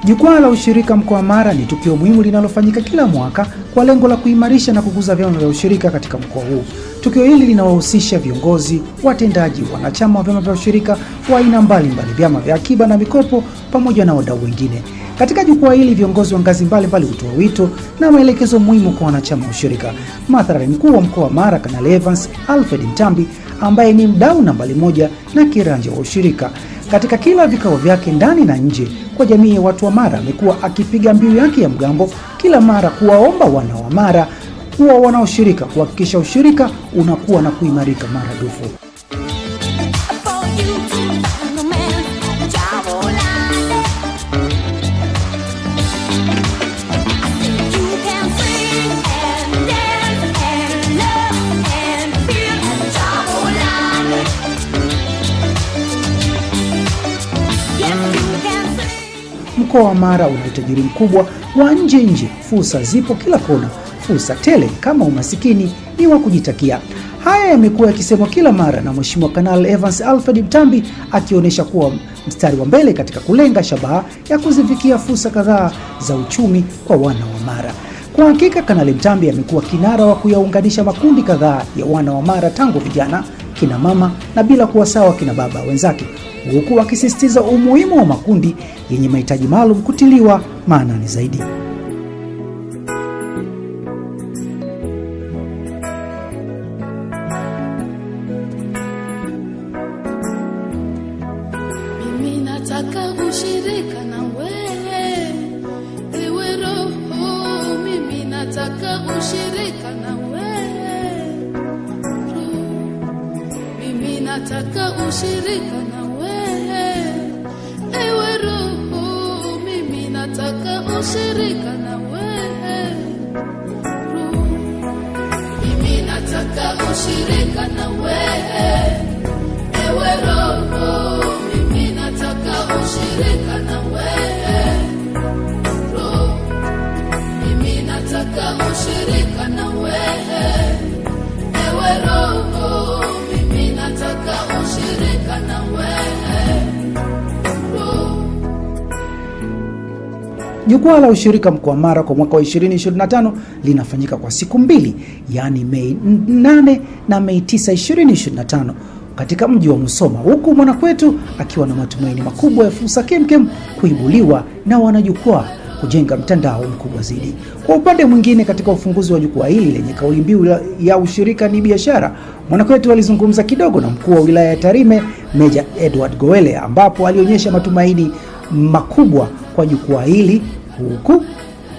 Jukwaa la ushirika mkoa wa Mara ni tukio muhimu linalofanyika kila mwaka kwa lengo la kuimarisha na kukuza vyama vya ushirika katika mkoa huu. Tukio hili linawahusisha viongozi, watendaji, wanachama wa vyama vya ushirika wa aina mbalimbali, vyama vya akiba na mikopo pamoja na wadau wengine. Katika jukwaa hili viongozi wa ngazi mbalimbali hutoa wito na maelekezo muhimu kwa wanachama wa ushirika. Mathalan, mkuu wa mkoa wa Mara Kanali Evans Alfred Mtambi ambaye ni mdau nambari 1 na kiranja wa ushirika. Katika kila vikao vyake ndani na nje kwa jamii ya watu wa Mara amekuwa akipiga mbiu yake ya mgambo kila mara kuwaomba wana wa Mara kuwa wanaoshirika kuhakikisha ushirika unakuwa na kuimarika maradufu. Mkoa wa Mara una utajiri mkubwa wa nje, fursa zipo kila kona, fursa tele kama umasikini ni wa kujitakia. Haya yamekuwa yakisemwa kila mara na Mheshimiwa Kanali Evans Alfred Mtambi, akionyesha kuwa mstari wa mbele katika kulenga shabaha ya kuzifikia fursa kadhaa za uchumi kwa wana wa Mara. Kwa hakika Kanali Mtambi amekuwa kinara wa kuyaunganisha makundi kadhaa ya wana wa Mara, tangu vijana, kina mama na bila kuwasawa kina baba wenzake, huku wakisisitiza umuhimu wa makundi yenye mahitaji maalum kutiliwa maanani zaidi. Mimi nataka ushirika na wewe, ewe Roho, mimi nataka ushirika na wewe, mimi nataka ushirika na wewe, ewe Roho, mimi nataka ushirika na wewe, mimi nataka ushirika na wewe, ewe Roho, mimi nataka ushirika na wewe, mimi nataka ushirika na wewe, ewe Roho, mimi nataka ushirika na wewe. Jukwaa la ushirika mkoa wa Mara kwa mwaka wa 2025 linafanyika kwa siku 2, yani Mei 8 na Mei 9, 2025 katika mji wa Musoma, huku Mwanakwetu akiwa na matumaini makubwa ya fursa kemkem kuibuliwa na wanajukwaa kujenga mtandao mkubwa zaidi. Kwa upande mwingine, katika ufunguzi wa jukwaa hili lenye kauli mbiu ya ushirika ni biashara, Mwanakwetu alizungumza kidogo na mkuu wa wilaya ya Tarime Meja Edward Goele, ambapo alionyesha matumaini makubwa kwa jukwaa hili, huku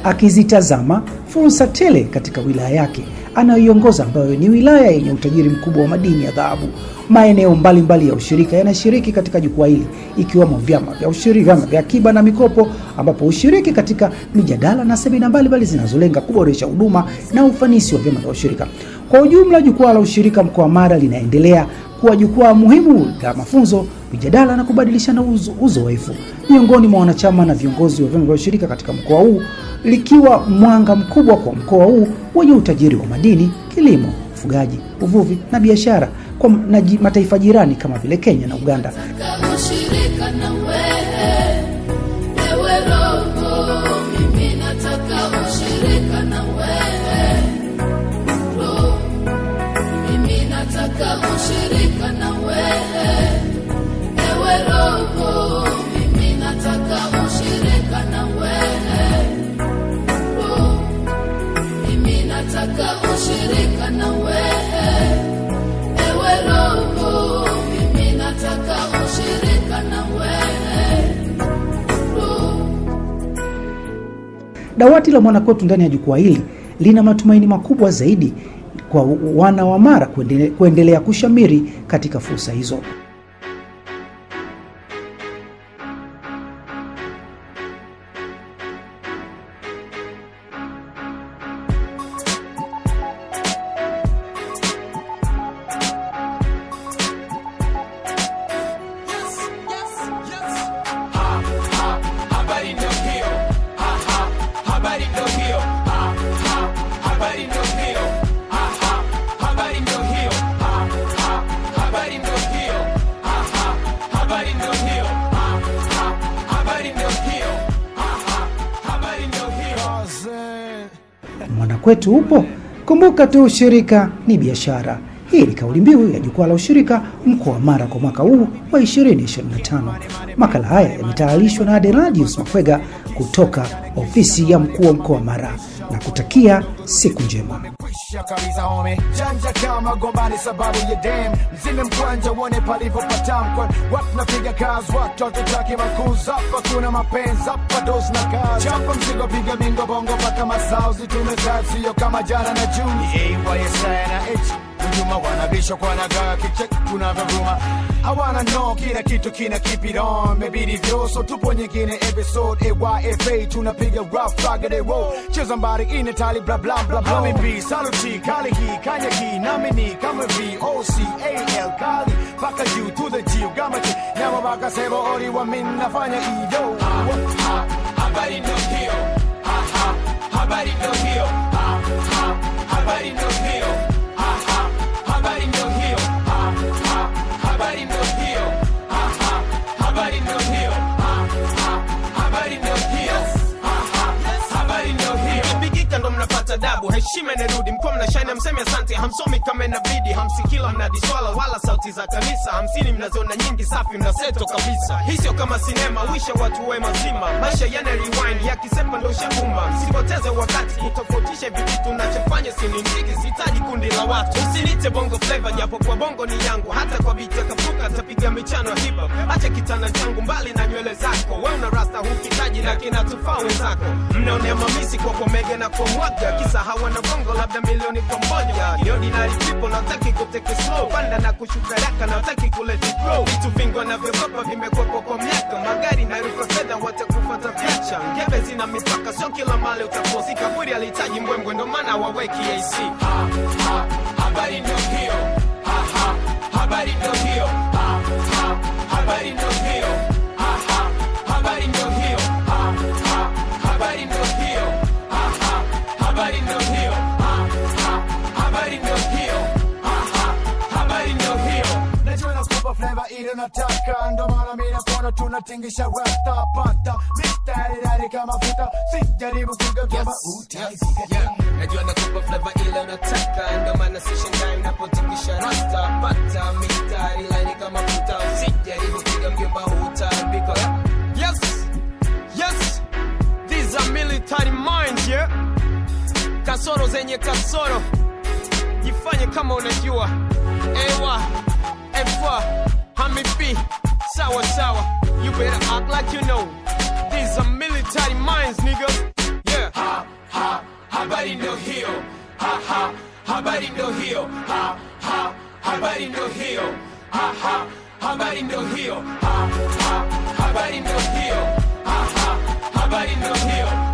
akizitazama fursa tele katika wilaya yake anayoiongoza, ambayo ni wilaya yenye utajiri mkubwa wa madini ya dhahabu. Maeneo mbalimbali ya ushirika yanashiriki katika jukwaa hili, ikiwemo vyama vya ushirika, vyama vya akiba na mikopo, ambapo ushiriki katika mijadala na semina mbalimbali zinazolenga kuboresha huduma na ufanisi wa vyama vya ushirika. Kwa ujumla, jukwaa la ushirika mkoa wa Mara linaendelea kuwa jukwaa muhimu la mafunzo, mijadala na kubadilishana uzoefu miongoni mwa wanachama na viongozi wa vyama vya ushirika katika mkoa huu, likiwa mwanga mkubwa kwa mkoa huu wenye utajiri wa madini, kilimo, ufugaji, uvuvi na biashara kwa mataifa jirani kama vile Kenya na Uganda. Ushirika na wewe, ewe Roho, mimi nataka ushirika na wewe, mimi nataka ushirika na wewe, ewe Roho, mimi nataka ushirika na wewe, mimi nataka ushirika na wewe, ewe Roho, mimi nataka ushirika na wewe. Dawati la Mwanakwetu ndani ya jukwaa hili lina matumaini makubwa zaidi kwa wana wa Mara kuendelea kushamiri katika fursa hizo. Mwanakwetu upo? Kumbuka tu ushirika ni biashara. Hii ni kauli mbiu ya jukwaa la ushirika mkoa wa Mara kwa mwaka huu wa 2025. Makala haya yametayarishwa na Adeladius Makwega kutoka ofisi ya mkuu wa mkoa wa Mara, na kutakia siku njema. Janja kama gombani sababu ya dem mzime mkwanja uone palipo patamkwa watu napiga kazi watu tutaki makuza hapa kuna mapenzi hapa dozi na kazi chapa mzigo piga bingo bongo paka masauzi tumezazi sio kama jana na Juni AYSA na H Nyuma wanabisho kwa nagaa kichek tunavyovuma I wanna know kila kitu kina keep it on maybe divyo so tupo nyingine episode AYFA tunapiga rough rugged roll cheza mbari ine tali bla bla bla bla B saluti kali hii kanya hii namini kama VOCAL kali paka you to the G gamachi nyama baka sebo ori wa min nafanya iyo habari no hiyo habari no hiyo habari no hiyo habari ndio hiyo habari ndio hiyo habari ndio hiyo habari ndio hiyo habari ndio hiyo bigika ndo mnapata dabu heshima inarudi mko mnashine mseme asante hamsomi kama inabidi hamsikila mnadiswala wala sauti za kanisa 50 mnaziona nyingi safi mnaseto kabisa hii sio kama sinema wisha watu wema mazima maisha yana rewind yakisepa ndo shagumba msipoteze wakati kutofautisha vitu tunachofanya siningiki sitaji kundi la watu usinite bongo flavor japo kwa bongo ni yangu hata kwa beat ya kapuka tapiga michano hip hop acha kitana changu mbali na nywele zako wewe una rasta hukitaji na kinatufaa wenzako mnaonea mamisi kwa komege na kwa mwaga kisa hawana bongo labda milioni kwa moja the ordinary people nataki kuteke slow panda na kushuka raka nataki kuleti grow vitu vingi na vyokopa vimekwepo kwa miaka magari na rufa fedha watakufuata piacha ngebe zina mipaka sio kila mali utapozika buri alihitaji mbwembwe ndo maana waweki AC habari ndio hiyo habari ndio hiyo habari ndio hiyo habari ndio hiyo habari ndio hiyo habari ndio hiyo habari ndio hiyo habari ndio hiyo najua nakupa flavor ile nataka ndo maana mimi nakuona tunatingisha rasta pata mistari dari kama futa sijaribu kugeuka utaisikia najua nakupa flavor ile nataka ndo maana sishangai napotingisha rasta pata mistari dari kama futa sijaribu kugeuka utaibika yes these are military minds yeah kasoro zenye kasoro jifanye kama unajua ewa efa hamipi sawa sawa you better act like you know these are military minds niggas yeah habari ndio hiyo habari ndio hiyo habari ndio hiyo habari ndio hiyo habari ndio hiyo habari ndio hiyo